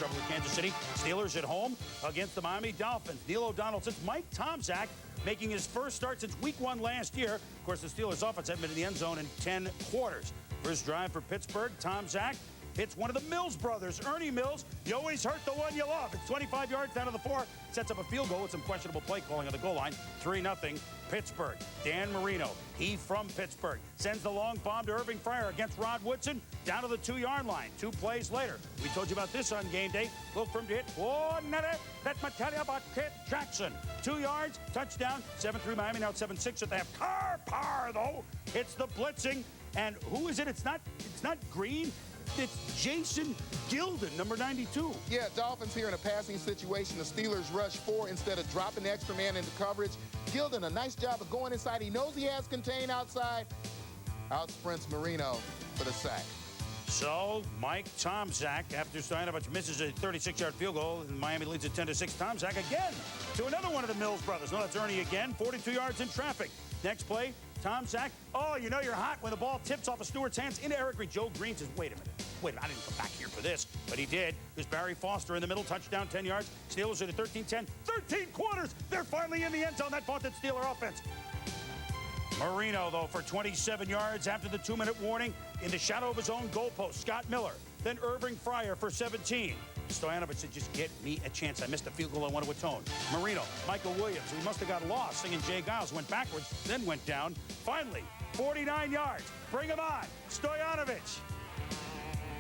trouble with Kansas City. Steelers at home against the Miami Dolphins. Neil O'Donnell sits Mike Tomczak making his first start since week 1 last year. Of course, the Steelers offense hadn't been in the end zone in 10 quarters. First drive for Pittsburgh, Tomczak hits one of the Mills brothers, Ernie Mills. You always hurt the one you love. It's 25 yards down to the 4. Sets up a field goal with some questionable play calling on the goal line. 3-0 Pittsburgh. Dan Marino, he from Pittsburgh, sends the long bomb to Irving Fryer against Rod Woodson down to the 2-yard line. 2 plays later. We told you about this on game day. Look for him to hit. Oh, let me tell you about Kit Jackson. 2 yards, touchdown. 7-3 Miami, now 7-6 at the half. Carr, though, hits the blitzing. And who is it? It's not Green. It's Jason Gilden, number 92. Yeah, Dolphins here in a passing situation. The Steelers rush 4 instead of dropping the extra man into coverage. Gilden, a nice job of going inside. He knows he has contained outside. Out sprints Marino for the sack. So, Mike Tomczak, after Stoyanovich misses a 36-yard field goal, and Miami leads at 10-6. Tomczak again to another one of the Mills brothers. No, that's Ernie again. 42 yards in traffic. Next play, Tomczak. Oh, you know you're hot when the ball tips off of Stewart's hands into Eric Green. Joe Green says, wait a minute, I didn't come back here for this. But he did. There's Barry Foster in the middle, touchdown, 10 yards. Steelers at a 13-10. 13 quarters. They're finally in the end zone. That vaunted Steeler offense. Marino, though, for 27 yards after the 2-minute warning in the shadow of his own goalpost. Scott Miller. Then Irving Fryer for 17. Stoyanovich said, just get me a chance. I missed a field goal I want to atone. Marino, Michael Williams, who must have got lost singing Jay Giles, went backwards, then went down. Finally, 49 yards. Bring him on. Stoyanovich.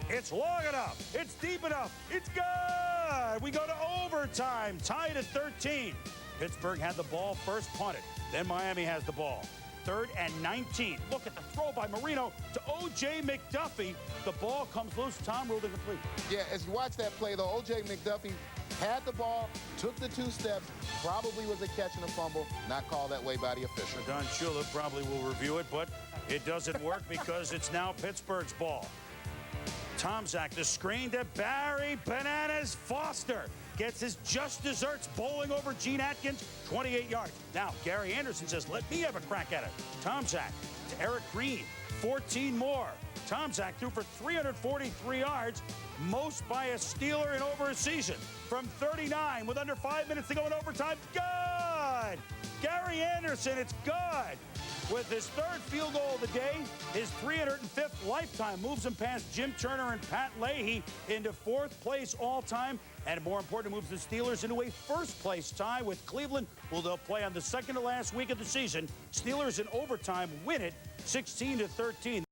It's long enough. It's deep enough. It's good. We go to overtime. Tied at 13. Pittsburgh had the ball first, punted. Then Miami has the ball. 3rd and 19. Look at the throw by Marino to O.J. McDuffie. The ball comes loose. Tom ruled incomplete. Yeah, as you watch that play, though, O.J. McDuffie had the ball, took the 2 steps, probably was a catch and a fumble. Not called that way by the official. Don Shula probably will review it, but it doesn't work because it's now Pittsburgh's ball. Tomczak, the screen to Barry Bananas Foster. Gets his just desserts bowling over Gene Atkins, 28 yards. Now, Gary Anderson says, let me have a crack at it. Tomczak to Eric Green, 14 more. Tomczak threw for 343 yards, most by a Steeler in over a season. From 39 with under 5 minutes to go in overtime. Good! Gary Anderson, it's good. With his 3rd field goal of the day, his 305th lifetime moves him past Jim Turner and Pat Leahy into 4th place all-time, and more important, moves the Steelers into a 1st-place tie with Cleveland, who they'll play on the 2nd to last week of the season. Steelers in overtime win it 16-13.